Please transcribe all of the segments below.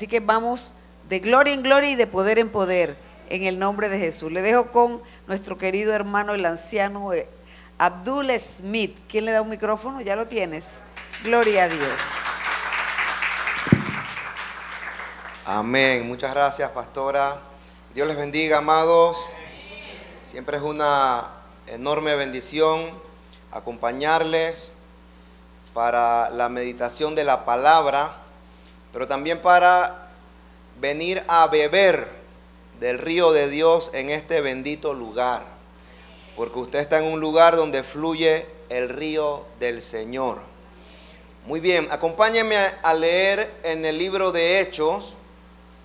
Así que vamos de gloria en gloria y de poder en poder, en el nombre de Jesús. Le dejo con nuestro querido hermano, el anciano Abdul Smith. ¿Quién le da un micrófono? ¿Ya lo tienes? Gloria a Dios. Amén. Muchas gracias, pastora. Dios les bendiga, amados. Siempre es una enorme bendición acompañarles para la meditación de la palabra, pero también para venir a beber del río de Dios en este bendito lugar, porque usted está en un lugar donde fluye el río del Señor. Muy bien, acompáñenme a leer en el libro de Hechos,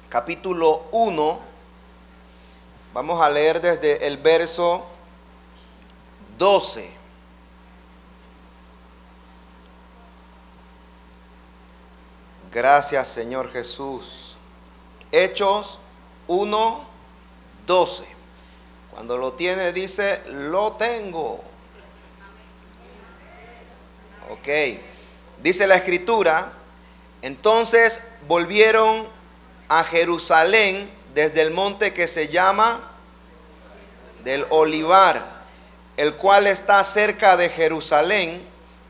capítulo 1. Vamos a leer desde el verso 12. Gracias, Señor Jesús. Hechos 1, 12. Cuando lo tiene, dice, lo tengo. Ok. Dice la Escritura, entonces volvieron a Jerusalén desde el monte que se llama del Olivar, el cual está cerca de Jerusalén,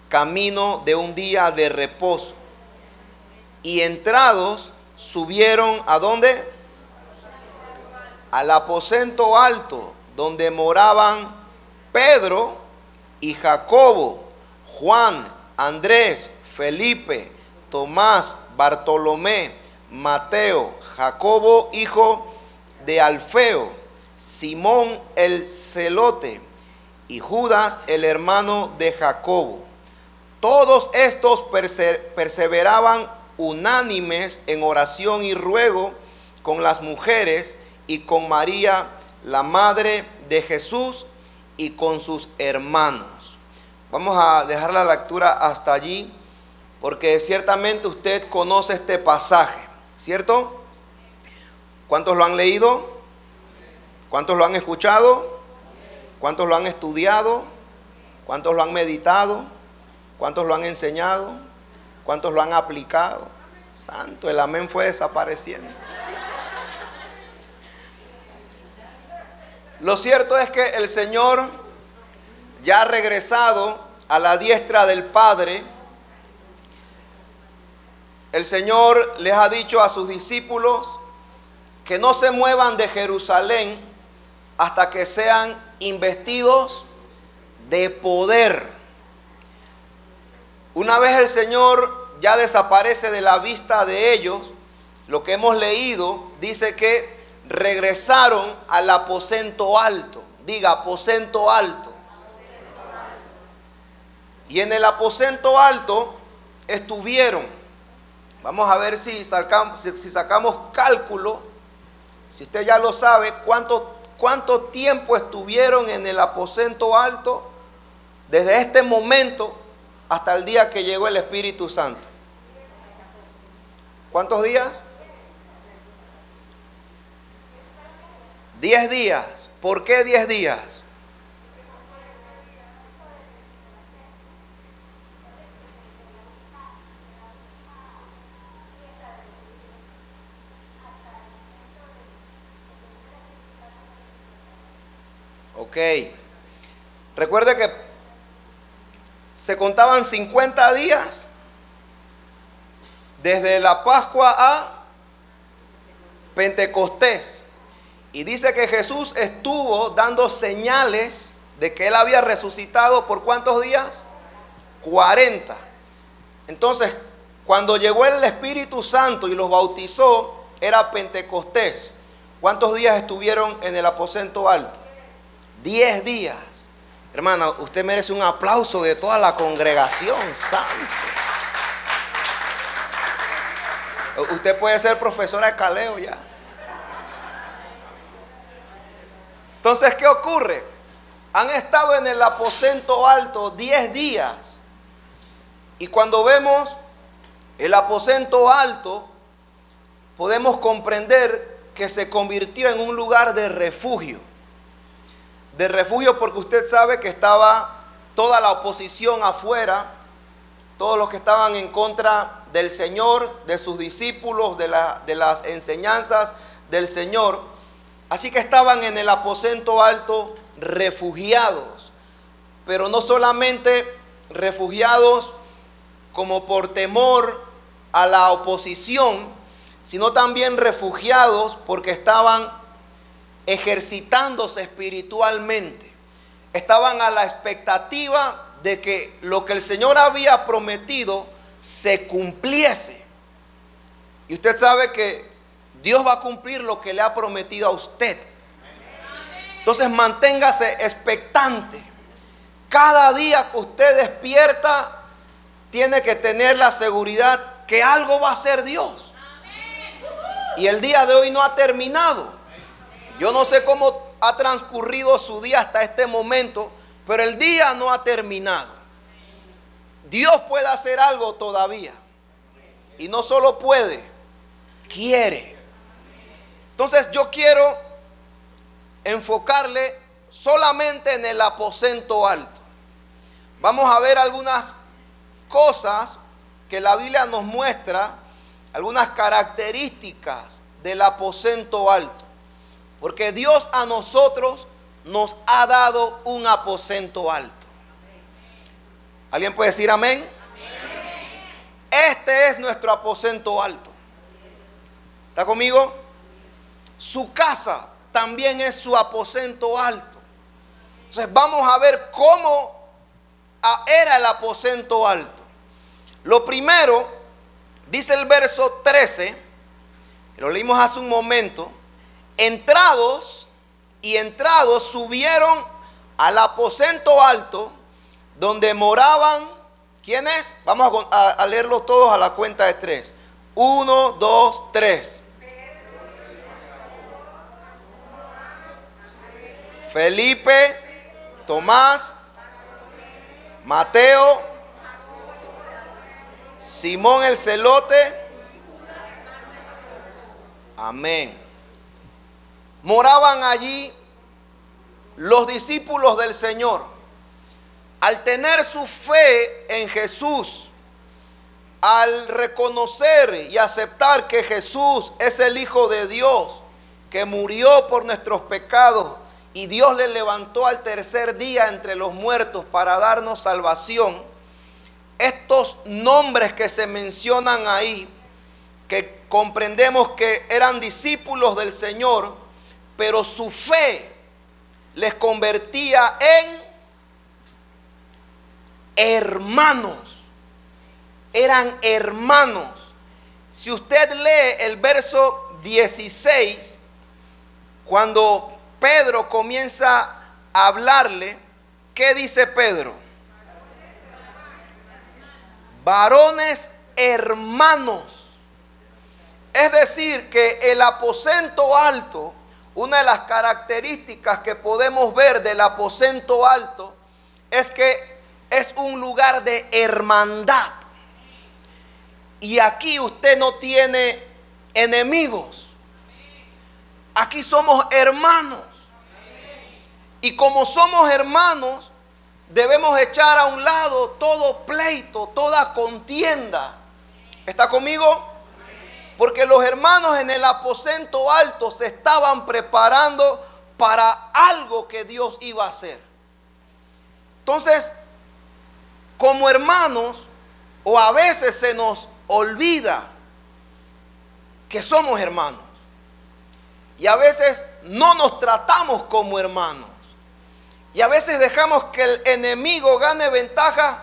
camino de un día de reposo. Y entrados, subieron ¿a dónde? Al aposento alto, donde moraban Pedro y Jacobo, Juan, Andrés, Felipe, Tomás, Bartolomé, Mateo, Jacobo, hijo de Alfeo, Simón el celote y Judas, el hermano de Jacobo. Todos estos perseveraban unánimes en oración y ruego con las mujeres y con María, la madre de Jesús, y con sus hermanos. Vamos a dejar la lectura hasta allí, porque ciertamente usted conoce este pasaje, ¿cierto? ¿Cuántos lo han leído? ¿Cuántos lo han escuchado? ¿Cuántos lo han estudiado? ¿Cuántos lo han meditado? ¿Cuántos lo han enseñado? ¿Cuántos lo han aplicado? Santo, el amén fue desapareciendo. Lo cierto es que el Señor ya ha regresado a la diestra del Padre. El Señor les ha dicho a sus discípulos que no se muevan de Jerusalén hasta que sean investidos de poder. Una vez el Señor ya desaparece de la vista de ellos, lo que hemos leído dice que regresaron al aposento alto. Diga, aposento alto. Y en el aposento alto estuvieron. Vamos a ver si sacamos cálculo. Si usted ya lo sabe, ¿cuánto tiempo estuvieron en el aposento alto? Desde este momento hasta el día que llegó el Espíritu Santo. ¿Cuántos días? 10 días. ¿Por qué 10 días? Ok. Recuerde que se contaban 50 días desde la Pascua a Pentecostés. Y dice que Jesús estuvo dando señales de que Él había resucitado ¿por cuántos días? 40. Entonces, cuando llegó el Espíritu Santo y los bautizó, era Pentecostés. ¿Cuántos días estuvieron en el aposento alto? 10 días. Hermana, usted merece un aplauso de toda la congregación, santo. Usted puede ser profesora de caleo ya. Entonces, ¿qué ocurre? Han estado en el aposento alto 10 días. Y cuando vemos el aposento alto, podemos comprender que se convirtió en un lugar de refugio. De refugio porque usted sabe que estaba toda la oposición afuera, todos los que estaban en contra del Señor, de sus discípulos, de las enseñanzas del Señor. Así que estaban en el aposento alto refugiados, pero no solamente refugiados como por temor a la oposición, sino también refugiados porque estaban ejercitándose espiritualmente. Estaban a la expectativa de que lo que el Señor había prometido se cumpliese. Y usted sabe que Dios va a cumplir lo que le ha prometido a usted. Entonces manténgase expectante. Cada día que usted despierta, tiene que tener la seguridad que algo va a hacer Dios. Y el día de hoy no ha terminado. Yo no sé cómo ha transcurrido su día hasta este momento, pero el día no ha terminado. Dios puede hacer algo todavía. Y no solo puede, quiere. Entonces yo quiero enfocarle solamente en el aposento alto. Vamos a ver algunas cosas que la Biblia nos muestra, algunas características del aposento alto. Porque Dios a nosotros nos ha dado un aposento alto. ¿Alguien puede decir amén? Este es nuestro aposento alto. ¿Está conmigo? Su casa también es su aposento alto. Entonces vamos a ver cómo era el aposento alto. Lo primero, dice el verso 13, lo leímos hace un momento. Entrados subieron al aposento alto donde moraban, ¿quiénes? Vamos a leerlo todos a la cuenta de 3. 1, 2, 3. Felipe, Tomás, Mateo, Simón el celote. Amén. Moraban allí los discípulos del Señor. Al tener su fe en Jesús, al reconocer y aceptar que Jesús es el Hijo de Dios, que murió por nuestros pecados y Dios le levantó al tercer día entre los muertos para darnos salvación, estos nombres que se mencionan ahí, que comprendemos que eran discípulos del Señor, pero su fe les convertía en hermanos. Eran hermanos. Si usted lee el verso 16, cuando Pedro comienza a hablarle, ¿qué dice Pedro? Varones hermanos. Es decir, que el aposento alto, una de las características que podemos ver del aposento alto es que es un lugar de hermandad. Y aquí usted no tiene enemigos. Aquí somos hermanos. Y como somos hermanos, debemos echar a un lado todo pleito, toda contienda. ¿Está conmigo? Porque los hermanos en el aposento alto se estaban preparando para algo que Dios iba a hacer. Entonces, como hermanos, o a veces se nos olvida que somos hermanos. Y a veces no nos tratamos como hermanos. Y a veces dejamos que el enemigo gane ventaja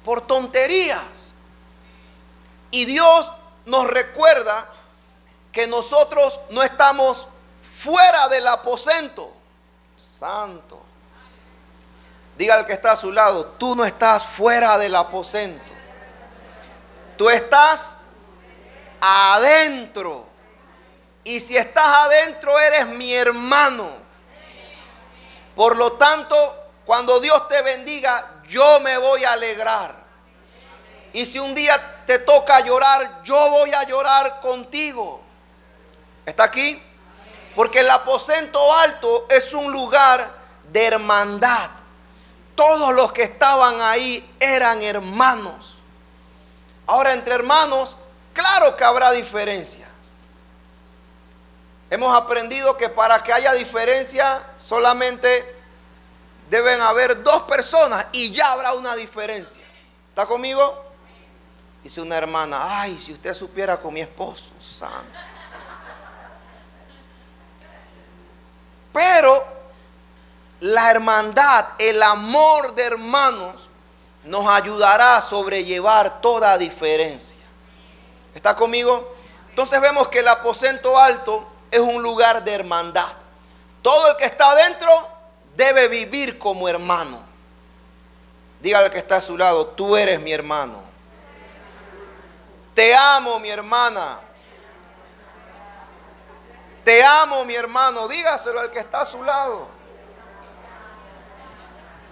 por tonterías. Y Dios nos recuerda que nosotros no estamos fuera del aposento. Santo. Diga al que está a su lado, tú no estás fuera del aposento. Tú estás adentro. Y si estás adentro, eres mi hermano. Por lo tanto, cuando Dios te bendiga, yo me voy a alegrar. Y si un día te toca llorar, yo voy a llorar contigo. ¿Está aquí? Porque el aposento alto es un lugar de hermandad. Todos los que estaban ahí eran hermanos. Ahora, entre hermanos, claro que habrá diferencia. Hemos aprendido que para que haya diferencia solamente deben haber dos personas y ya habrá una diferencia. ¿Está conmigo? Dice una hermana: ay, si usted supiera con mi esposo, santo. Pero la hermandad, el amor de hermanos, nos ayudará a sobrellevar toda diferencia. ¿Está conmigo? Entonces vemos que el aposento alto es un lugar de hermandad. Todo el que está adentro debe vivir como hermano. Dígale al que está a su lado: tú eres mi hermano. Te amo, mi hermana. Te amo, mi hermano. Dígaselo al que está a su lado.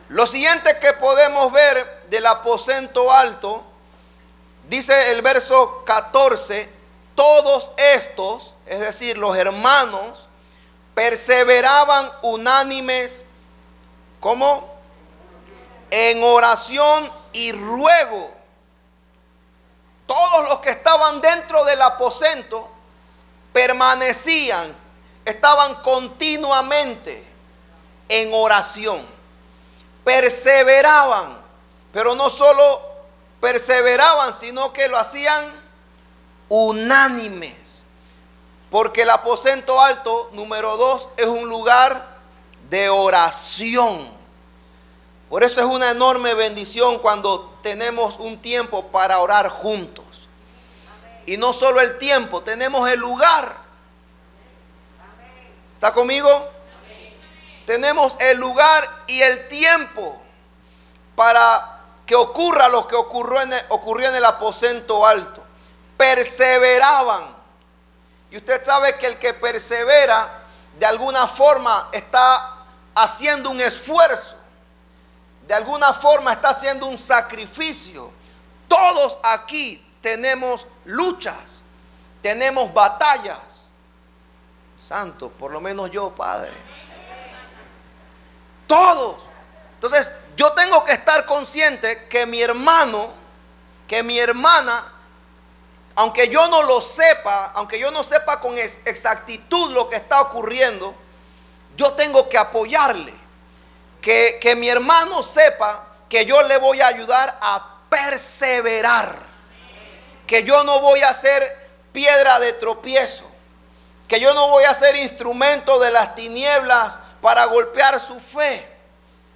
Lo siguiente que podemos ver del aposento alto, dice el verso 14: todos estos, es decir, los hermanos, perseveraban unánimes, ¿cómo? En oración y ruego. Todos los que estaban dentro del aposento permanecían, estaban continuamente en oración, perseveraban, pero no solo perseveraban, sino que lo hacían unánimes, porque el aposento alto, número 2, es un lugar de oración. Por eso es una enorme bendición cuando tenemos un tiempo para orar juntos. Y no solo el tiempo, tenemos el lugar. ¿Está conmigo? Tenemos el lugar y el tiempo para que ocurra lo que ocurrió en el aposento alto. Perseveraban. Y usted sabe que el que persevera de alguna forma está haciendo un esfuerzo. De alguna forma está haciendo un sacrificio. Todos aquí tenemos luchas, tenemos batallas. Santo, por lo menos yo, Padre. Todos. Entonces, yo tengo que estar consciente que mi hermano, que mi hermana, aunque yo no lo sepa, aunque yo no sepa con exactitud lo que está ocurriendo, yo tengo que apoyarle. Que mi hermano sepa que yo le voy a ayudar a perseverar. Que yo no voy a ser piedra de tropiezo. Que yo no voy a ser instrumento de las tinieblas para golpear su fe.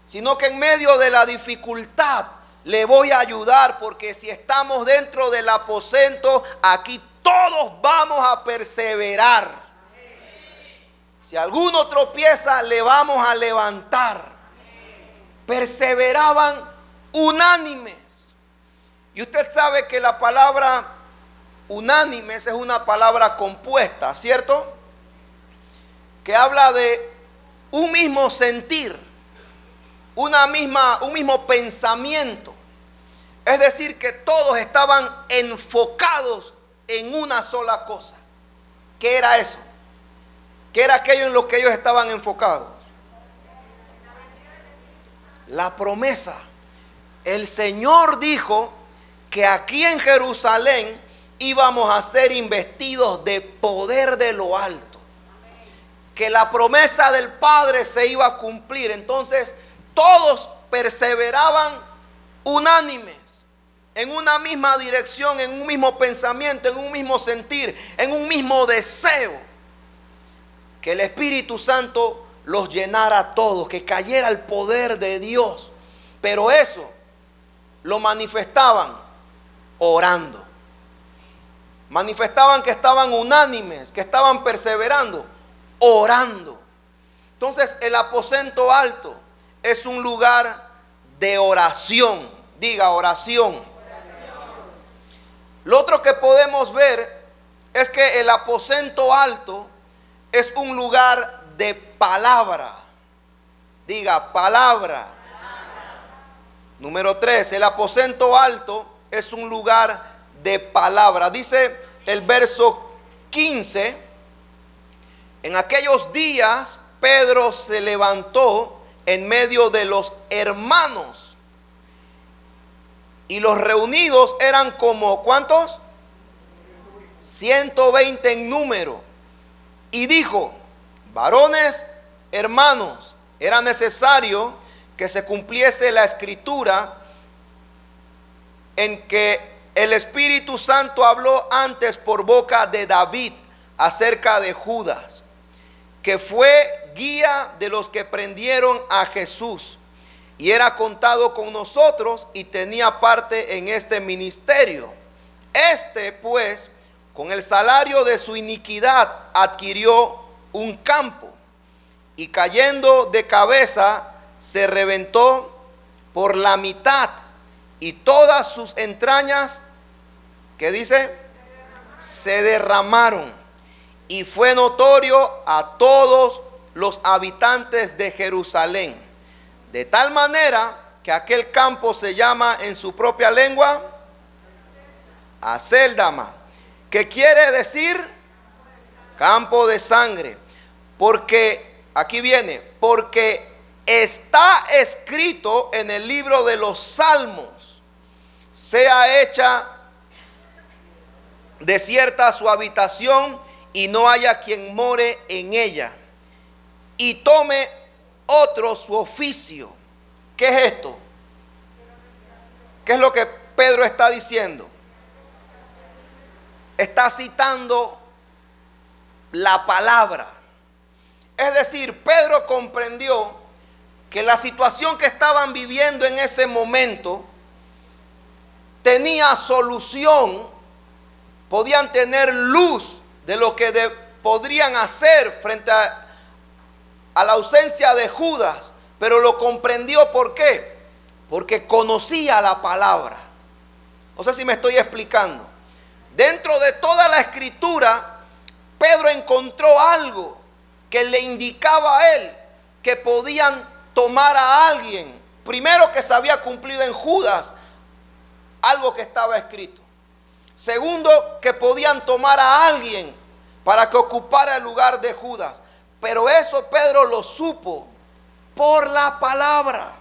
Sino que en medio de la dificultad le voy a ayudar, porque si estamos dentro del aposento, aquí todos vamos a perseverar. Si alguno tropieza, le vamos a levantar. Perseveraban unánimes. Y usted sabe que la palabra unánimes es una palabra compuesta, ¿cierto? Que habla de un mismo sentir, un mismo pensamiento. Es decir, que todos estaban enfocados en una sola cosa. ¿Qué era eso? ¿Qué era aquello en lo que ellos estaban enfocados? La promesa. El Señor dijo que aquí en Jerusalén íbamos a ser investidos de poder de lo alto. Que la promesa del Padre se iba a cumplir. Entonces todos perseveraban unánimes, en una misma dirección, en un mismo pensamiento, en un mismo sentir, en un mismo deseo. Que el Espíritu Santo los llenara a todos, que cayera el poder de Dios. Pero eso lo manifestaban orando. Manifestaban que estaban unánimes, que estaban perseverando, orando. Entonces el aposento alto es un lugar de oración. Diga, oración. Lo otro que podemos ver es que el aposento alto es un lugar de palabra. Diga, palabra. Número 3, el aposento alto es un lugar de palabra. Dice el verso 15: en aquellos días Pedro se levantó en medio de los hermanos Y los reunidos eran como, ¿cuántos? 120 en número. Y dijo: varones, hermanos, era necesario que se cumpliese la escritura en que el Espíritu Santo habló antes por boca de David acerca de Judas, que fue guía de los que prendieron a Jesús, y era contado con nosotros y tenía parte en este ministerio. Este, pues, con el salario de su iniquidad adquirió un campo, y cayendo de cabeza se reventó por la mitad, y todas sus entrañas, ¿qué dice? Se derramaron, y fue notorio a todos los habitantes de Jerusalén, de tal manera que aquel campo se llama en su propia lengua Aceldama, que quiere decir campo de sangre, porque, aquí viene, porque está escrito en el libro de los Salmos: sea hecha desierta su habitación y no haya quien more en ella, y tome otro su oficio. ¿Qué es esto? ¿Qué es lo que Pedro está diciendo? Está citando la palabra. Es decir, Pedro comprendió que la situación que estaban viviendo en ese momento tenía solución, podían tener luz de lo que podrían hacer frente a la ausencia de Judas, pero lo comprendió. ¿Por qué? Porque conocía la palabra. No sé si me estoy explicando. Dentro de toda la escritura, Pedro encontró algo que le indicaba a él que podían tomar a alguien, primero, que se había cumplido en Judas algo que estaba escrito. Segundo, que podían tomar a alguien para que ocupara el lugar de Judas. Pero eso Pedro lo supo por la palabra.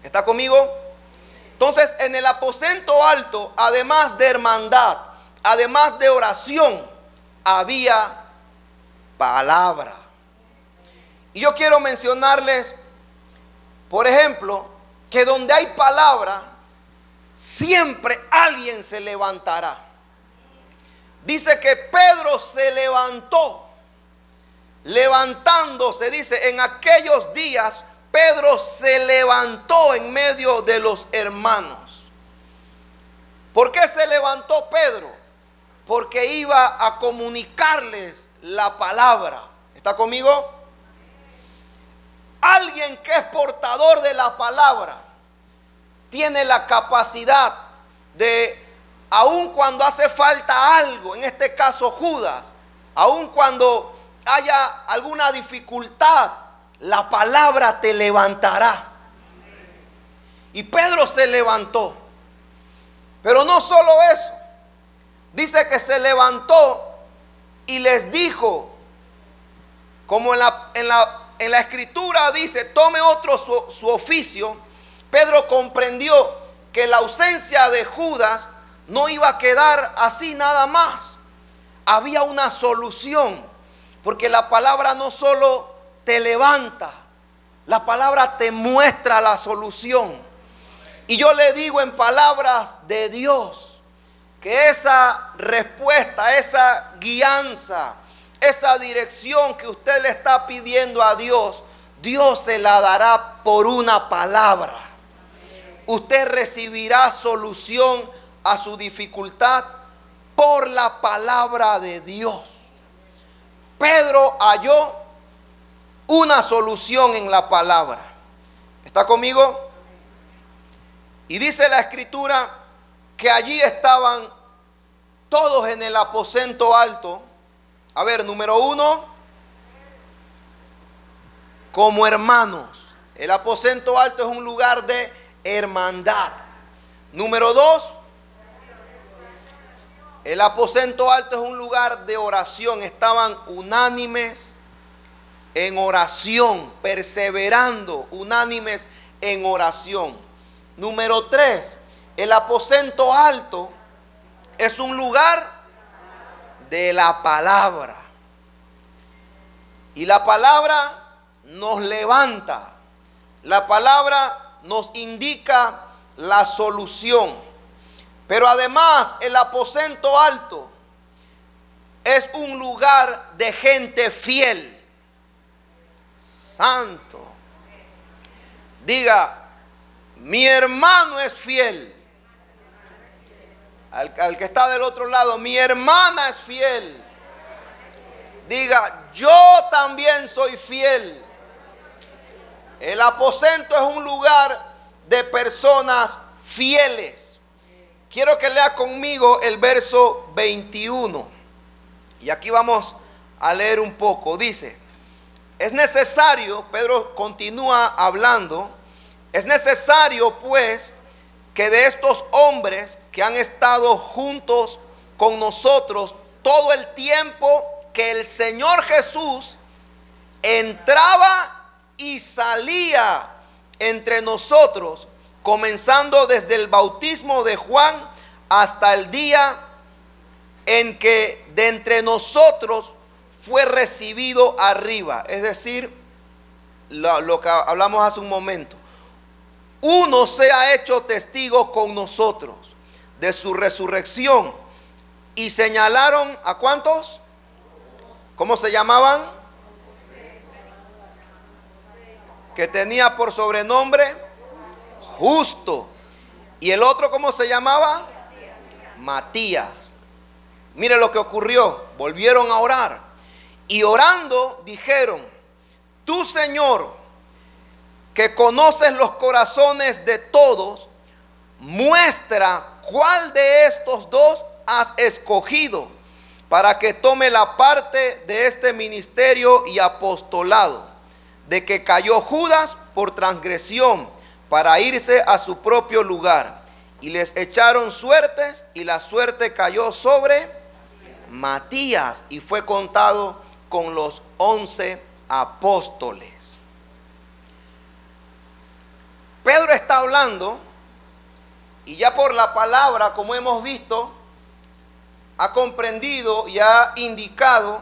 ¿Está conmigo? Entonces, en el aposento alto, además de hermandad, además de oración, había palabra. Y yo quiero mencionarles, por ejemplo, que donde hay palabra, siempre alguien se levantará. Dice que Pedro se levantó. Levantándose, dice, en aquellos días Pedro se levantó en medio de los hermanos. ¿Por qué se levantó Pedro? Porque iba a comunicarles la palabra. ¿Está conmigo? Alguien que es portador de la palabra tiene la capacidad de, aun cuando hace falta algo, en este caso Judas, aun cuando haya alguna dificultad, la palabra te levantará. Y Pedro se levantó. Pero no solo eso. Dice que se levantó y les dijo, como en la escritura dice, tome otro su oficio. Pedro comprendió que la ausencia de Judas no iba a quedar así nada más. Había una solución, porque la palabra no solo te levanta, la palabra te muestra la solución. Y yo le digo en palabras de Dios, que esa respuesta, esa guianza, esa dirección que usted le está pidiendo a Dios, Dios se la dará por una palabra. Usted recibirá solución a su dificultad por la palabra de Dios. Pedro halló una solución en la palabra. ¿Está conmigo? Y dice la escritura que allí estaban todos en el aposento alto. A ver, número 1, como hermanos. El aposento alto es un lugar de hermandad. Número 2, el aposento alto es un lugar de oración. Estaban unánimes en oración, perseverando, unánimes en oración. Número 3, El aposento alto es un lugar de la palabra. Y la palabra nos levanta. La palabra nos indica la solución. Pero además el aposento alto es un lugar de gente fiel. Santo. Diga, mi hermano es fiel. Al que está del otro lado, mi hermana es fiel. Diga, yo también soy fiel. El aposento es un lugar de personas fieles. Quiero que lea conmigo el verso 21. Y aquí vamos a leer un poco. Dice, es necesario, Pedro continúa hablando, es necesario pues que de estos hombres que han estado juntos con nosotros todo el tiempo que el Señor Jesús entraba y salía entre nosotros, comenzando desde el bautismo de Juan hasta el día en que de entre nosotros fue recibido arriba. Es decir, lo que hablamos hace un momento. Uno se ha hecho testigo con nosotros de su resurrección. Y señalaron ¿a cuántos? ¿Cómo se llamaban? Que tenía por sobrenombre Justo. ¿Y el otro cómo se llamaba? Matías. Mire lo que ocurrió. Volvieron a orar. Y orando dijeron, tú, Señor, que conoces los corazones de todos, muestra cuál de estos dos has escogido para que tome la parte de este ministerio y apostolado, de que cayó Judas por transgresión para irse a su propio lugar. Y les echaron suertes y la suerte cayó sobre Matías y fue contado con los 11 apóstoles. Pedro está hablando y ya por la palabra, como hemos visto, ha comprendido y ha indicado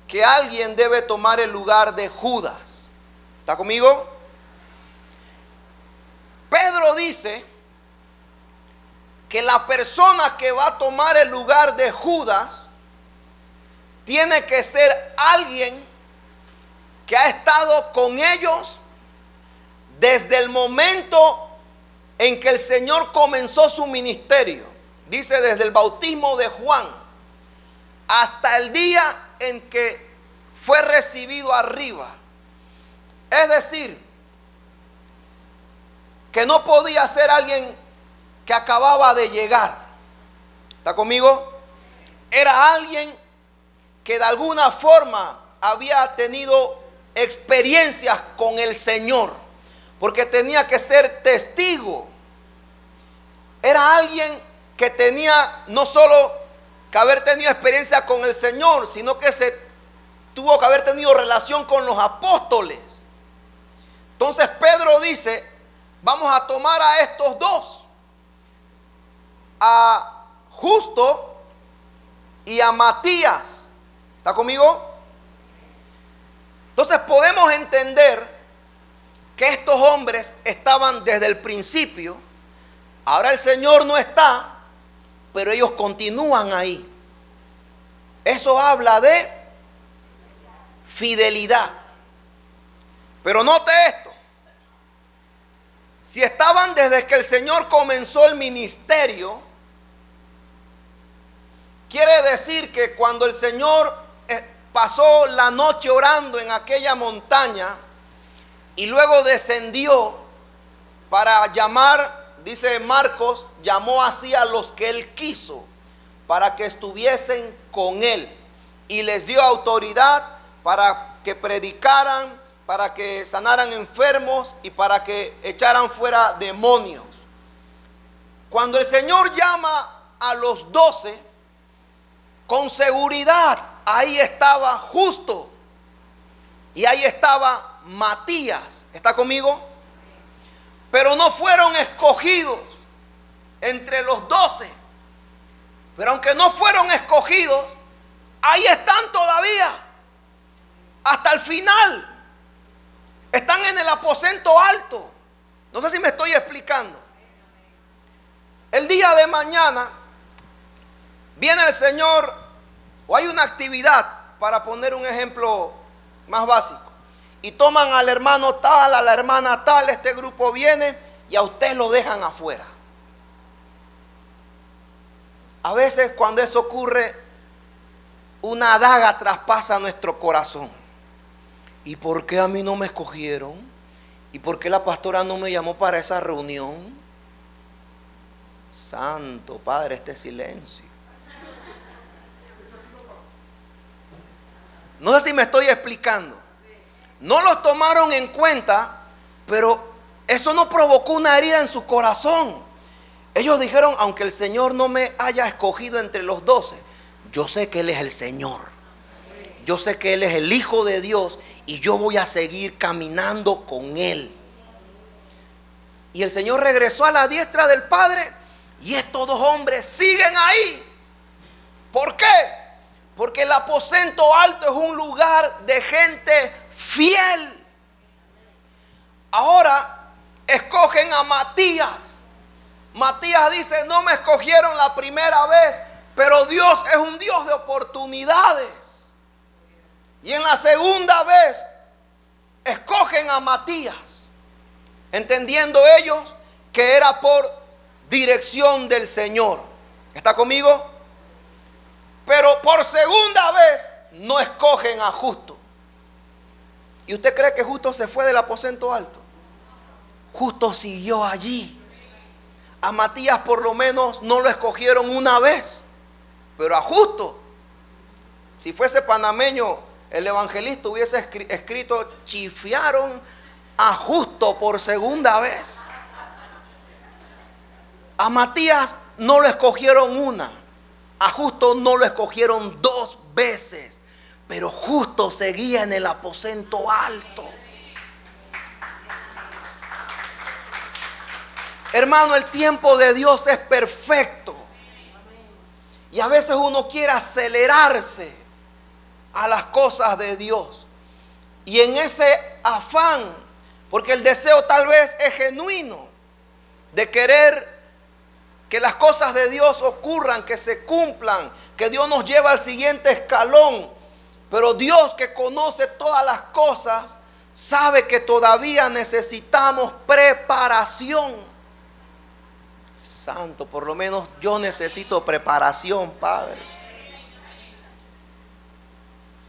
que alguien debe tomar el lugar de Judas. ¿Está conmigo? Pedro dice que la persona que va a tomar el lugar de Judas tiene que ser alguien que ha estado con ellos desde el momento en que el Señor comenzó su ministerio. Dice desde el bautismo de Juan hasta el día en que fue recibido arriba. Es decir, que no podía ser alguien que acababa de llegar. ¿Está conmigo? Era alguien que de alguna forma había tenido experiencias con el Señor, porque tenía que ser testigo. Era alguien que tenía no solo que haber tenido experiencia con el Señor, sino que tuvo que haber tenido relación con los apóstoles. Entonces Pedro dice, vamos a tomar a estos dos, a Justo y a Matías. ¿Está conmigo? Entonces podemos entender que estos hombres estaban desde el principio. Ahora el Señor no está, pero ellos continúan ahí. Eso habla de fidelidad. Pero note esto. Si estaban desde que el Señor comenzó el ministerio, quiere decir que cuando el Señor pasó la noche orando en aquella montaña y luego descendió para llamar, dice Marcos, llamó así a los que él quiso para que estuviesen con él y les dio autoridad para que predicaran, para que sanaran enfermos y para que echaran fuera demonios. Cuando el Señor llama a los 12, con seguridad ahí estaba Justo y ahí estaba Matías. ¿Está conmigo? Pero no fueron escogidos entre los 12. Pero aunque no fueron escogidos, ahí están todavía. Hasta el final. Están en el aposento alto. No sé si me estoy explicando. El día de mañana viene el Señor, o hay una actividad, para poner un ejemplo más básico, y toman al hermano tal, a la hermana tal, este grupo viene y a usted lo dejan afuera. A veces cuando eso ocurre, una daga traspasa nuestro corazón. ¿Y por qué a mí no me escogieron? ¿Y por qué la pastora no me llamó para esa reunión? Santo Padre, este silencio. No sé si me estoy explicando. No los tomaron en cuenta, pero eso no provocó una herida en su corazón. Ellos dijeron, aunque el Señor no me haya escogido entre los 12, yo sé que Él es el Señor. Yo sé que Él es el Hijo de Dios y yo voy a seguir caminando con Él. Y el Señor regresó a la diestra del Padre y estos dos hombres siguen ahí. ¿Por qué? Porque el aposento alto es un lugar de gente fiel. Ahora escogen a Matías. Matías dice, no me escogieron la primera vez, pero Dios es un Dios de oportunidades. Y en la segunda vez escogen a Matías, entendiendo ellos que era por dirección del Señor. ¿Está conmigo? Pero por segunda vez no escogen a Justo. ¿Y usted cree que Justo se fue del aposento alto? Justo siguió allí. A Matías por lo menos no lo escogieron una vez, pero a Justo, si fuese panameño, el evangelista hubiese escrito, chifiaron a Justo por segunda vez. A Matías no lo escogieron una, a Justo no lo escogieron 2 veces, pero Justo seguía en el aposento alto. Hermano, el tiempo de Dios es perfecto. Y a veces uno quiere acelerarse a las cosas de Dios. Y en ese afán, porque el deseo tal vez es genuino, de querer que las cosas de Dios ocurran, que se cumplan, que Dios nos lleve al siguiente escalón. Pero Dios, que conoce todas las cosas, sabe que todavía necesitamos preparación. Santo, por lo menos yo necesito preparación, Padre.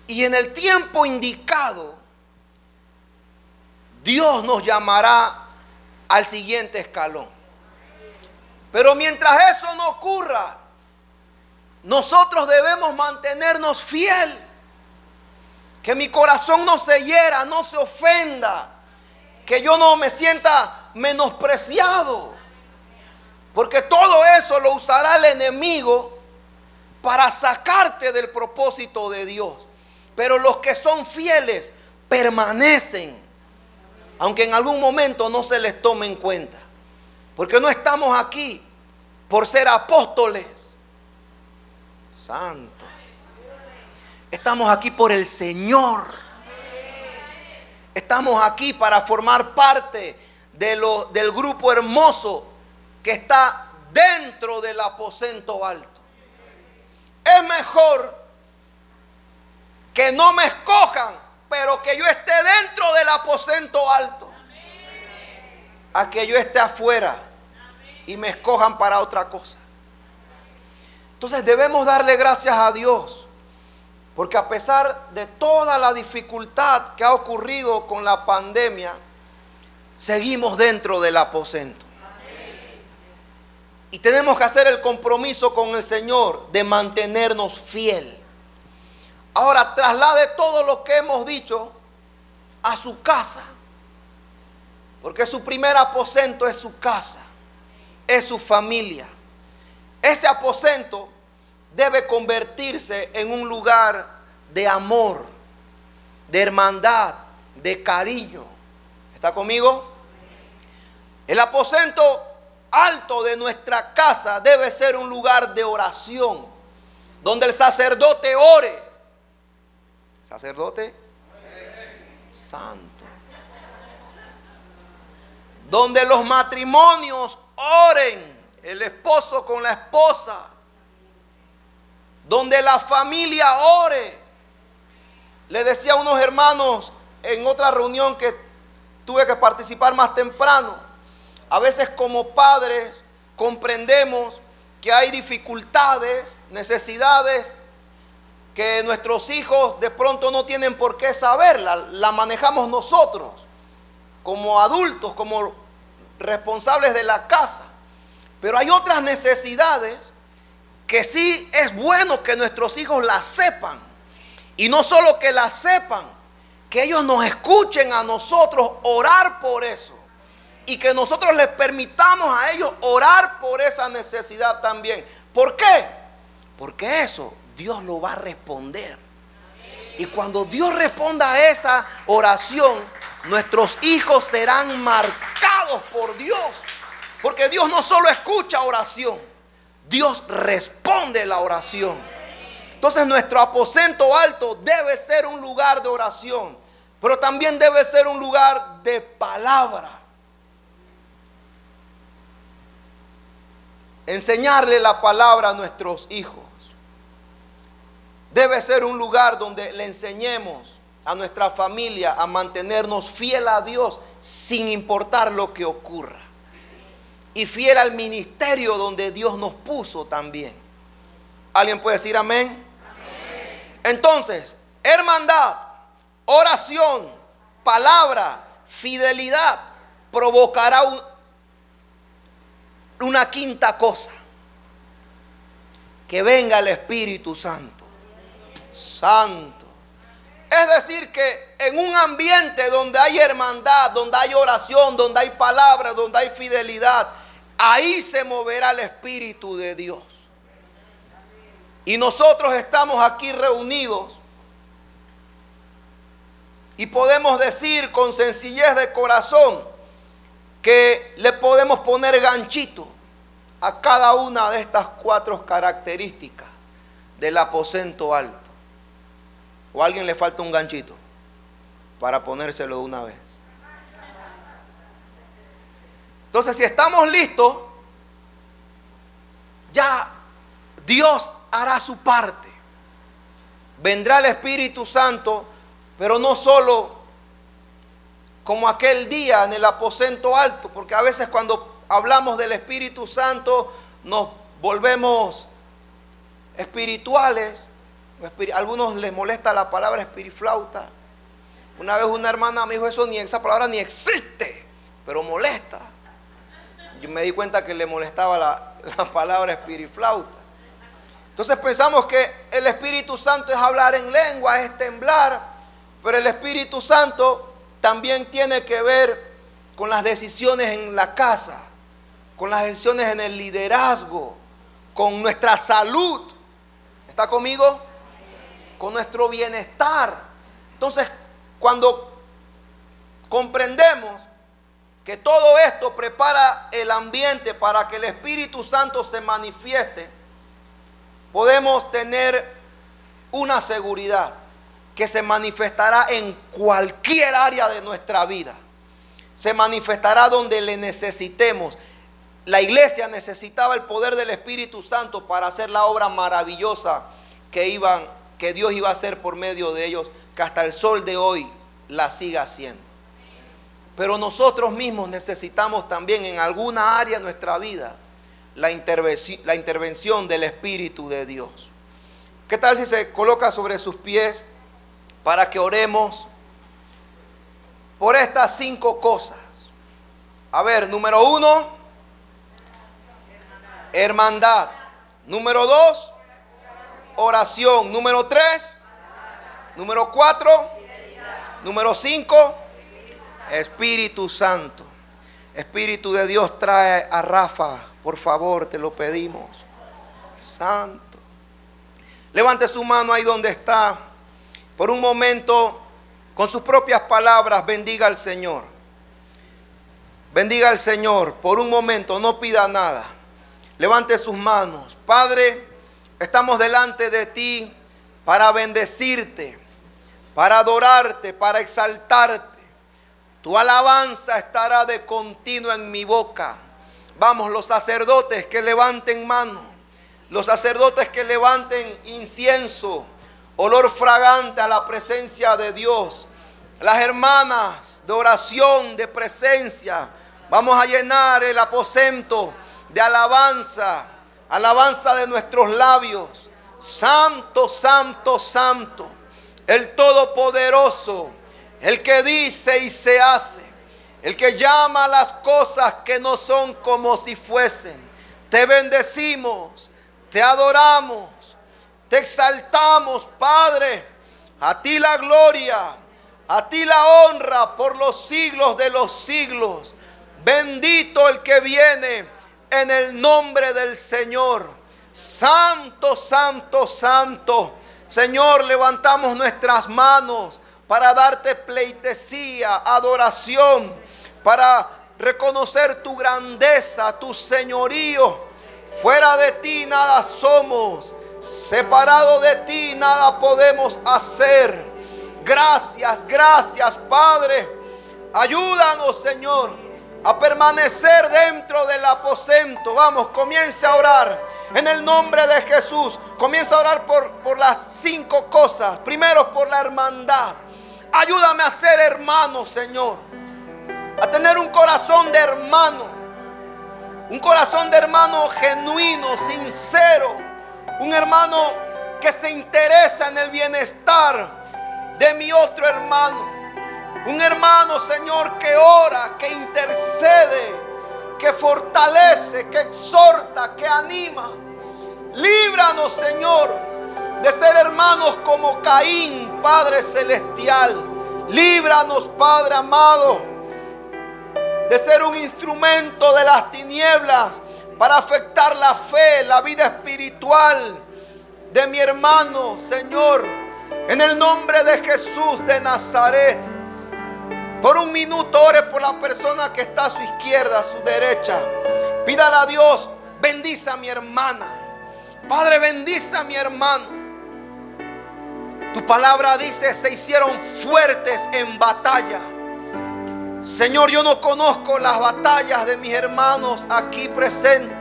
Y en el tiempo indicado, Dios nos llamará al siguiente escalón. Pero mientras eso no ocurra, nosotros debemos mantenernos fiel. Que mi corazón no se hiera, no se ofenda. Que yo no me sienta menospreciado. Porque todo eso lo usará el enemigo para sacarte del propósito de Dios. Pero los que son fieles permanecen, aunque en algún momento no se les tome en cuenta. Porque no estamos aquí por ser apóstoles. Santo. Estamos aquí por el Señor. Estamos aquí para formar parte del grupo hermoso que está dentro del aposento alto. Es mejor que no me escojan, pero que yo esté dentro del aposento alto, a que yo esté afuera y me escojan para otra cosa. Entonces debemos darle gracias a Dios, porque a pesar de toda la dificultad que ha ocurrido con la pandemia, seguimos dentro del aposento. Y tenemos que hacer el compromiso con el Señor de mantenernos fiel. Ahora traslade todo lo que hemos dicho a su casa, porque su primer aposento es su casa, es su familia. Ese aposento debe convertirse en un lugar de amor, de hermandad, de cariño. ¿Está conmigo? El aposento alto de nuestra casa debe ser un lugar de oración, donde el sacerdote ore. Sacerdote santo. Donde los matrimonios oren, el esposo con la esposa. Donde la familia ore. Le decía a unos hermanos en otra reunión que tuve que participar más temprano. A veces como padres comprendemos que hay dificultades, necesidades que nuestros hijos de pronto no tienen por qué saberla. La manejamos nosotros como adultos, como responsables de la casa. Pero hay otras necesidades que sí es bueno que nuestros hijos las sepan. Y no solo que las sepan, que ellos nos escuchen a nosotros orar por eso. Y que nosotros les permitamos a ellos orar por esa necesidad también. ¿Por qué? Porque eso Dios lo va a responder. Y cuando Dios responda a esa oración, nuestros hijos serán marcados por Dios. Porque Dios no solo escucha oración, Dios responde la oración. Entonces nuestro aposento alto debe ser un lugar de oración, pero también debe ser un lugar de palabra. Enseñarle la palabra a nuestros hijos. Debe ser un lugar donde le enseñemos a nuestra familia a mantenernos fiel a Dios sin importar lo que ocurra. Y fiel al ministerio donde Dios nos puso también. ¿Alguien puede decir amén? Amén. Entonces, hermandad, oración, palabra, fidelidad provocará una quinta cosa. Que venga el Espíritu Santo. Santo. Es decir que en un ambiente donde hay hermandad, donde hay oración, donde hay palabra, donde hay fidelidad, ahí se moverá el Espíritu de Dios. Y nosotros estamos aquí reunidos y podemos decir con sencillez de corazón que le podemos poner ganchito a cada una de estas 4 características del aposento alto. ¿O a alguien le falta un ganchito para ponérselo de una vez? Entonces, si estamos listos, ya Dios hará su parte. Vendrá el Espíritu Santo, pero no solo como aquel día en el aposento alto, porque a veces cuando hablamos del Espíritu Santo nos volvemos espirituales. A algunos les molesta la palabra espiriflauta. Una vez una hermana me dijo, esa palabra ni existe, pero molesta. Yo me di cuenta que le molestaba la palabra espiriflauta. Entonces pensamos que el Espíritu Santo es hablar en lengua, es temblar, pero el Espíritu Santo también tiene que ver con las decisiones en la casa, con las decisiones en el liderazgo, con nuestra salud. ¿Está conmigo? Con nuestro bienestar. Entonces, cuando comprendemos que todo esto prepara el ambiente para que el Espíritu Santo se manifieste, podemos tener una seguridad que se manifestará en cualquier área de nuestra vida. Se manifestará donde le necesitemos. La iglesia necesitaba el poder del Espíritu Santo para hacer la obra maravillosa que Dios iba a hacer por medio de ellos, que hasta el sol de hoy la siga haciendo. Pero nosotros mismos necesitamos también en alguna área de nuestra vida la intervención del Espíritu de Dios. ¿Qué tal si se coloca sobre sus pies para que oremos por estas 5 cosas? A ver, número 1, hermandad. Número 2, oración. Número 3, número 4, número 5, Espíritu Santo. Espíritu de Dios, trae a Rafa, por favor, te lo pedimos. Santo. Levante su mano ahí donde está. Por un momento, con sus propias palabras, bendiga al Señor. Bendiga al Señor por un momento, no pida nada. Levante sus manos. Padre, estamos delante de ti para bendecirte, para adorarte, para exaltarte. Tu alabanza estará de continuo en mi boca. Vamos, los sacerdotes que levanten mano, los sacerdotes que levanten incienso, olor fragante a la presencia de Dios. Las hermanas de oración, de presencia, vamos a llenar el aposento de alabanza, alabanza de nuestros labios. Santo, santo, santo, el Todopoderoso, el que dice y se hace, el que llama las cosas que no son como si fuesen. Te bendecimos, te adoramos, te exaltamos, Padre. A ti la gloria, a ti la honra por los siglos de los siglos. Bendito el que viene en el nombre del Señor. Santo, santo, santo. Señor, levantamos nuestras manos para darte pleitesía, adoración, para reconocer tu grandeza, tu señorío. Fuera de ti nada somos, separado de ti nada podemos hacer. Gracias, gracias, Padre. Ayúdanos, Señor, a permanecer dentro del aposento. Vamos, comienza a orar en el nombre de Jesús. Comienza a orar por las 5 cosas. Primero, por la hermandad. Ayúdame a ser hermano, Señor, a tener un corazón de hermano, un corazón de hermano genuino, sincero, un hermano que se interesa en el bienestar de mi otro hermano, un hermano, Señor, que ora, que intercede, que fortalece, que exhorta, que anima. Líbranos, Señor, de ser hermanos como Caín, Padre celestial. Líbranos, Padre amado, de ser un instrumento de las tinieblas para afectar la fe, la vida espiritual de mi hermano, Señor. En el nombre de Jesús de Nazaret. Por un minuto ore por la persona que está a su izquierda, a su derecha. Pídale a Dios, bendice a mi hermana. Padre, bendice a mi hermano. Tu palabra dice, se hicieron fuertes en batalla. Señor, yo no conozco las batallas de mis hermanos aquí presentes,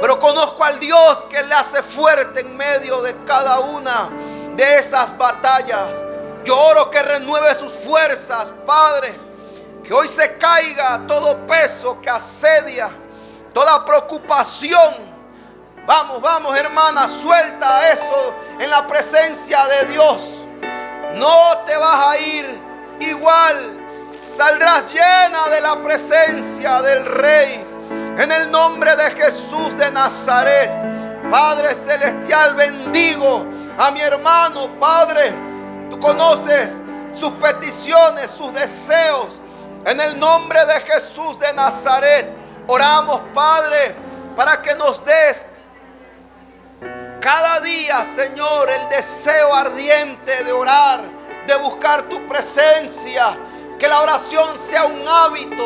pero conozco al Dios que le hace fuerte en medio de cada una de esas batallas. Yo oro que renueve sus fuerzas, Padre. Que hoy se caiga todo peso que asedia, toda preocupación. Vamos, vamos, hermana, suelta eso en la presencia de Dios. No te vas a ir igual. Saldrás llena de la presencia del Rey. En el nombre de Jesús de Nazaret. Padre celestial, bendigo a mi hermano, Padre. Tú conoces sus peticiones, sus deseos. En el nombre de Jesús de Nazaret, oramos, Padre, para que nos des cada día, Señor, el deseo ardiente de orar, de buscar tu presencia. Que la oración sea un hábito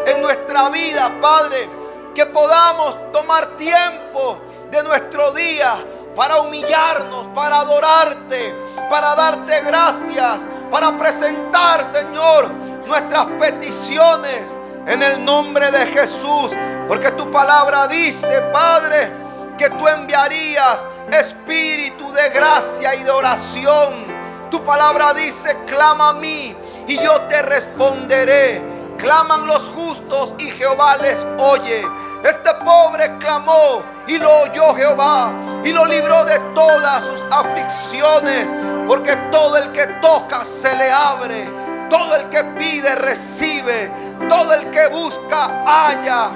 en nuestra vida, Padre. Que podamos tomar tiempo de nuestro día para humillarnos, para adorarte, para darte gracias, para presentar, Señor, nuestras peticiones en el nombre de Jesús. Porque tu palabra dice, Padre, que tú enviarías espíritu de gracia y de oración. Tu palabra dice, clama a mí y yo te responderé. Claman los justos y Jehová les oye. Este pobre clamó y lo oyó Jehová y lo libró de todas sus aflicciones. Porque todo el que toca se le abre, todo el que pide recibe, todo el que busca halla.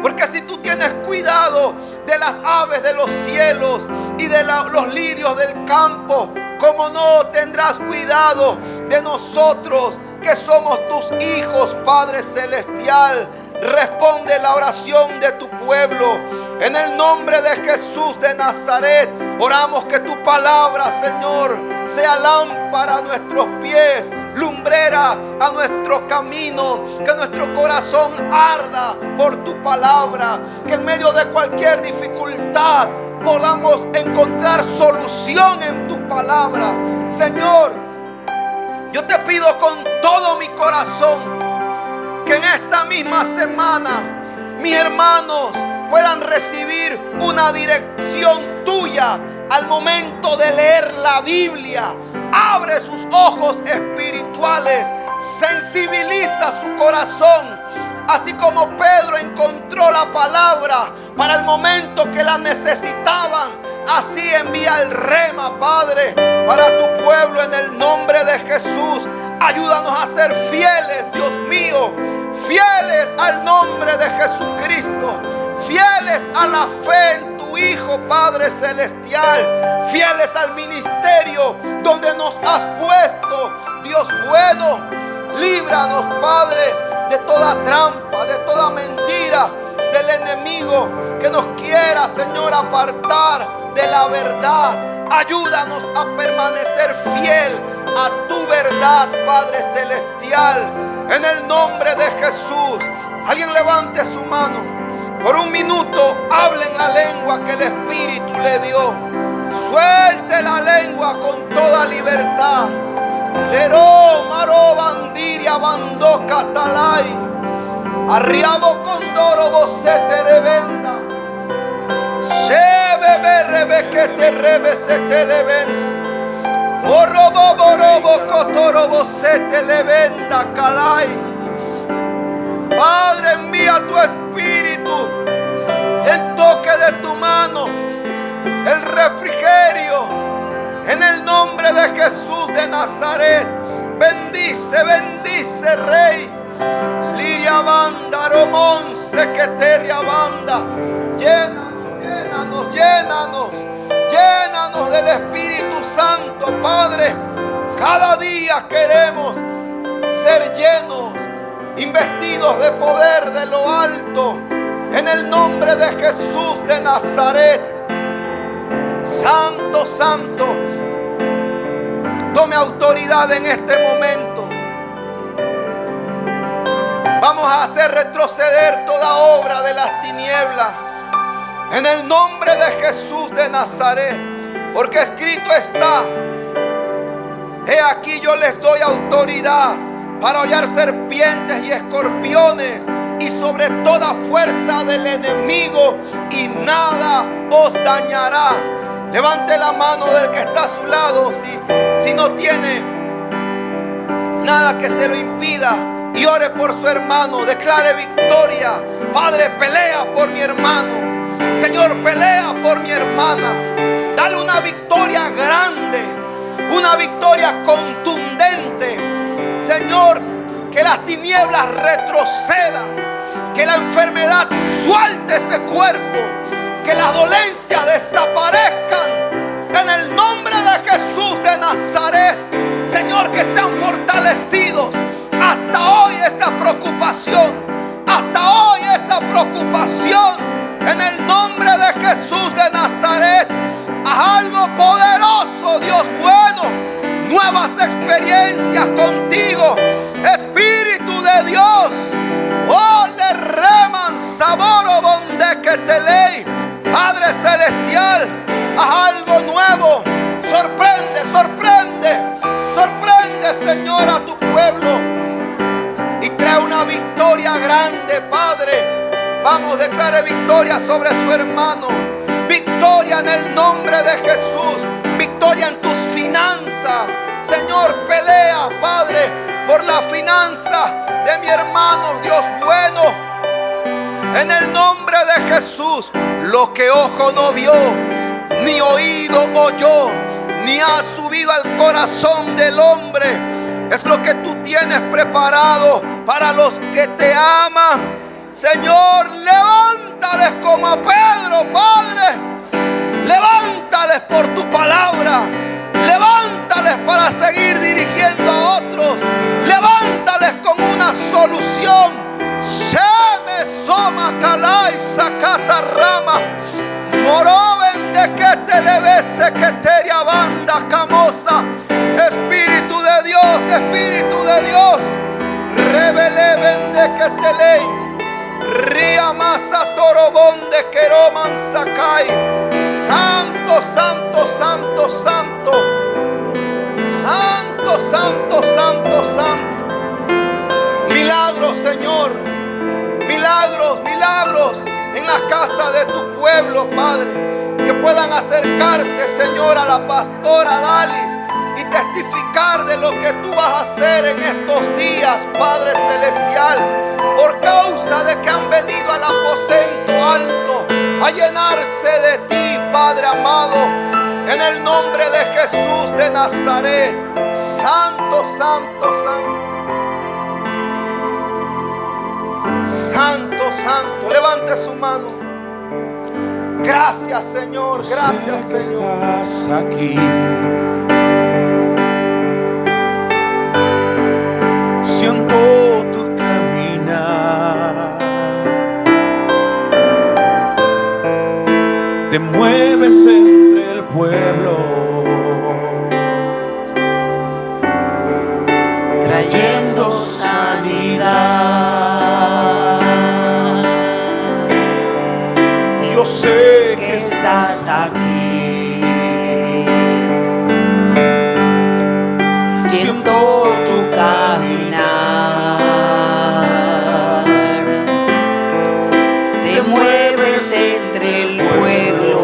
Porque si tú tienes cuidado de las aves de los cielos y de los lirios del campo, ¿cómo no tendrás cuidado de nosotros que somos tus hijos, Padre celestial? Responde la oración de tu pueblo. En el nombre de Jesús de Nazaret, oramos que tu palabra, Señor, sea lámpara a nuestros pies, lumbrera a nuestro camino, que nuestro corazón arda por tu palabra, que en medio de cualquier dificultad podamos encontrar solución en tu palabra. Señor, yo te pido con todo mi corazón que en esta misma semana mis hermanos puedan recibir una dirección tuya al momento de leer la Biblia. Abre sus ojos espirituales, sensibiliza su corazón, así como Pedro encontró la palabra para el momento que la necesitaban. Así envía el rema, Padre, para tu pueblo en el nombre de Jesús. Ayúdanos a ser fieles, Dios mío, fieles al nombre de Jesucristo, fieles a la fe en tu Hijo, Padre celestial, fieles al ministerio donde nos has puesto. Dios bueno, líbranos, Padre, de toda trampa, de toda mentira del enemigo que nos quiera, Señor, apartar de la verdad. Ayúdanos a permanecer fiel a tu verdad, Padre celestial, en el nombre de Jesús. Alguien levante su mano. Por un minuto hable en la lengua que el Espíritu le dio. Suelte la lengua con toda libertad. Leró, maró, bandiria, bandó, catalay. Arriabo, condoro, bocete, revenda. Se bebe, rebe, que te rebe, se te le vence. Orobo, borobo, cotoro, bocete, le venda, calay. Padre, envía tu Espíritu, el toque de tu mano, el refrigerio, en el nombre de Jesús de Nazaret. Bendice, bendice, Rey. Liria banda, romón, sequeteria banda. Llénanos, llénanos, llénanos, llénanos del Espíritu Santo, Padre. Cada día queremos ser llenos, investidos de poder de lo alto, en el nombre de Jesús de Nazaret. Santo, santo, tome autoridad en este momento. Vamos a hacer retroceder toda obra de las tinieblas en el nombre de Jesús de Nazaret, porque escrito está: he aquí yo les doy autoridad para hollar serpientes y escorpiones y sobre toda fuerza del enemigo, y nada os dañará. Levante la mano del que está a su lado si no tiene nada que se lo impida, y ore por su hermano. Declare victoria. Padre, pelea por mi hermano. Señor, pelea por mi hermana. Dale una victoria grande, una victoria contundente. Señor, que las tinieblas retrocedan, que la enfermedad suelte ese cuerpo, que las dolencias desaparezcan en el nombre de Jesús de Nazaret. Señor, que sean fortalecidos. Hasta hoy esa preocupación, hasta hoy esa preocupación, en el nombre de Jesús de Nazaret. Haz algo poderoso, Dios bueno. Nuevas experiencias contigo, Espíritu de Dios. Oh, le reman saboro bonde que te ley. Padre celestial, haz algo nuevo. Sorprende, sorprende, sorprende, Señor, a tu pueblo, y trae una victoria grande, Padre. Vamos, declare victoria sobre su hermano. Victoria en el nombre de Jesús. Victoria en tus finanzas. Señor, pelea, Padre, por la finanza de mi hermano, Dios bueno. En el nombre de Jesús, lo que ojo no vio, ni oído oyó, ni ha subido al corazón del hombre, es lo que tú tienes preparado para los que te aman. Señor, levántales como a Pedro, Padre. Levántales por tu palabra. Levántales para seguir dirigiendo a otros. Levántales con una solución. Sheme soma kalai sakata rama. Moroben de que te levese que te banda camosa. Espíritu de Dios, ese Espíritu de Dios. Revele vende que te ley. Ría masa torobón de queroman sakai. Santo, santo, santo, santo. Santo, santo, santo, santo. Milagros, Señor. Milagros, milagros en la casa de tu pueblo, Padre. Que puedan acercarse, Señor, a la pastora Dalis y testificar de lo que tú vas a hacer en estos días, Padre Celestial. Por causa de que han venido al aposento alto a llenarse de ti, Padre amado. En el nombre de Jesús de Nazaret. Santo, santo, santo. Santo, santo. Levante su mano. Gracias, Señor. Gracias, Señor. Estás aquí. Siento tu caminar. Te mueves entre el pueblo, trayendo sanidad. Yo sé que estás aquí. Siento tu caminar. Te mueves entre el pueblo,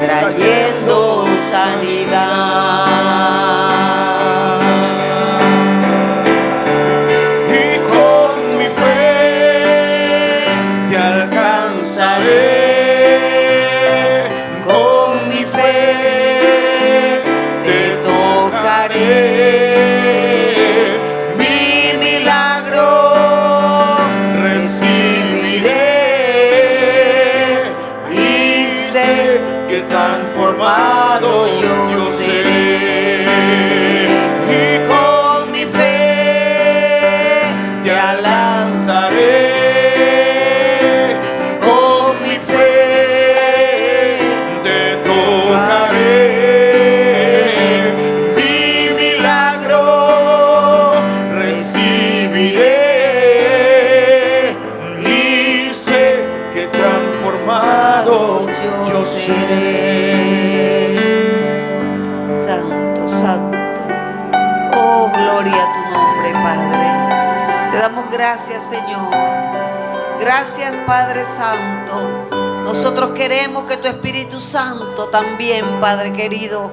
trayendo sanidad. Y con mi fe te alcanzaré. Con mi fe te tocaré. Mi milagro recibiré. Y sé que transformado yo seré. Y con mi fe te lanzaré. Con mi fe te tocaré. Mi milagro recibiré. Y sé que transformado yo seré. Santo, santo. Oh, gloria a tu nombre, Padre. Te damos gracias, Señor. Gracias, Padre Santo. Nosotros queremos que tu Espíritu Santo también, Padre querido,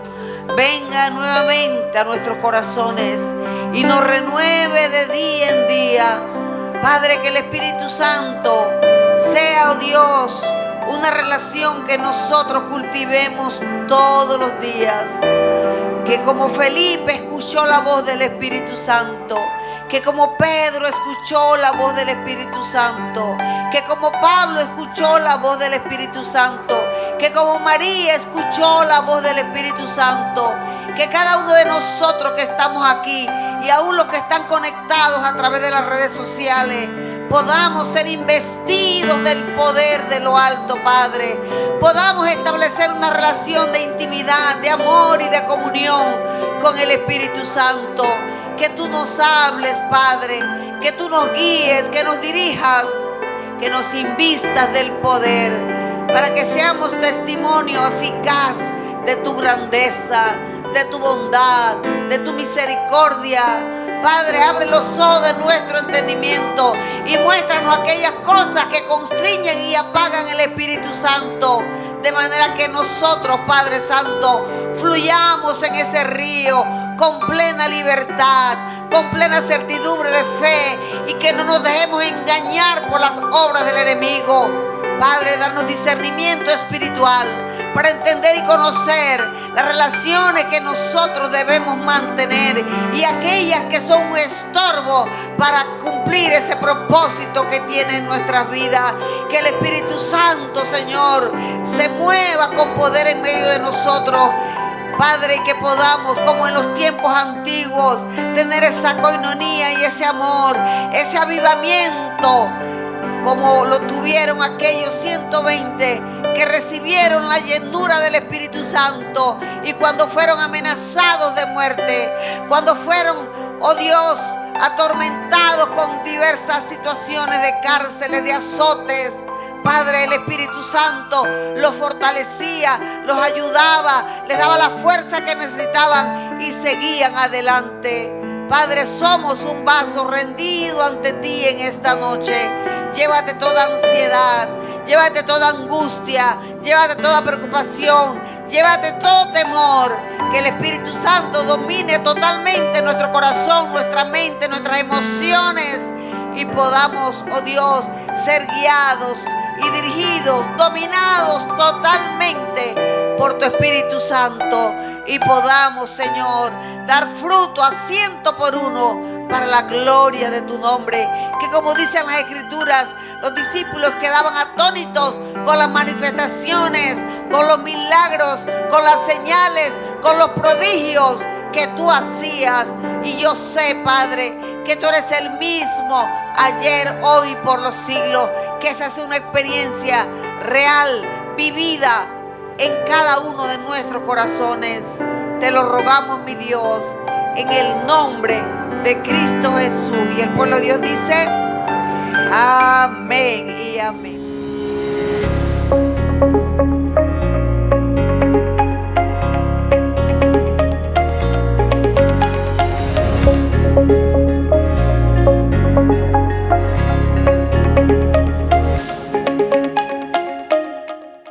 venga nuevamente a nuestros corazones y nos renueve de día en día. Padre, que el Espíritu Santo sea, oh Dios, una relación que nosotros cultivemos todos los días. Que como Felipe escuchó la voz del Espíritu Santo, que como Pedro escuchó la voz del Espíritu Santo, que como Pablo escuchó la voz del Espíritu Santo, que como María escuchó la voz del Espíritu Santo, que cada uno de nosotros que estamos aquí y aún los que están conectados a través de las redes sociales, podamos ser investidos del poder de lo alto, Padre. Podamos establecer una relación de intimidad, de amor y de comunión con el Espíritu Santo. Que tú nos hables, Padre, que tú nos guíes, que nos dirijas, que nos invistas del poder, para que seamos testimonio eficaz de tu grandeza, de tu bondad, de tu misericordia. Padre, abre los ojos de nuestro entendimiento y muéstranos aquellas cosas que constriñen y apagan el Espíritu Santo, de manera que nosotros, Padre Santo, fluyamos en ese río con plena libertad, con plena certidumbre de fe, y que no nos dejemos engañar por las obras del enemigo. Padre, darnos discernimiento espiritual para entender y conocer las relaciones que nosotros debemos mantener y aquellas que son un estorbo para cumplir ese propósito que tiene en nuestras vidas. Que el Espíritu Santo, Señor, se mueva con poder en medio de nosotros, Padre, que podamos, como en los tiempos antiguos, tener esa coinonía y ese amor, ese avivamiento, como lo tuvieron aquellos 120 que recibieron la llenura del Espíritu Santo y cuando fueron amenazados de muerte, cuando fueron, oh Dios, atormentados con diversas situaciones de cárceles, de azotes, Padre, el Espíritu Santo los fortalecía, los ayudaba, les daba la fuerza que necesitaban y seguían adelante. Padre, somos un vaso rendido ante ti en esta noche. Llévate toda ansiedad, llévate toda angustia, llévate toda preocupación, llévate todo temor. Que el Espíritu Santo domine totalmente nuestro corazón, nuestra mente, nuestras emociones y podamos, oh Dios, ser guiados y dirigidos, dominados totalmente por tu Espíritu Santo y podamos, Señor, dar fruto a 100 por 1 para la gloria de tu nombre. Que como dicen las Escrituras, los discípulos quedaban atónitos con las manifestaciones, con los milagros, con las señales, con los prodigios que tú hacías. Y yo sé, Padre, que tú eres el mismo ayer, hoy y por los siglos. Que esa sea una experiencia real, vivida en cada uno de nuestros corazones. Te lo rogamos, mi Dios, en el nombre de Cristo Jesús. Y el pueblo de Dios dice amén y amén.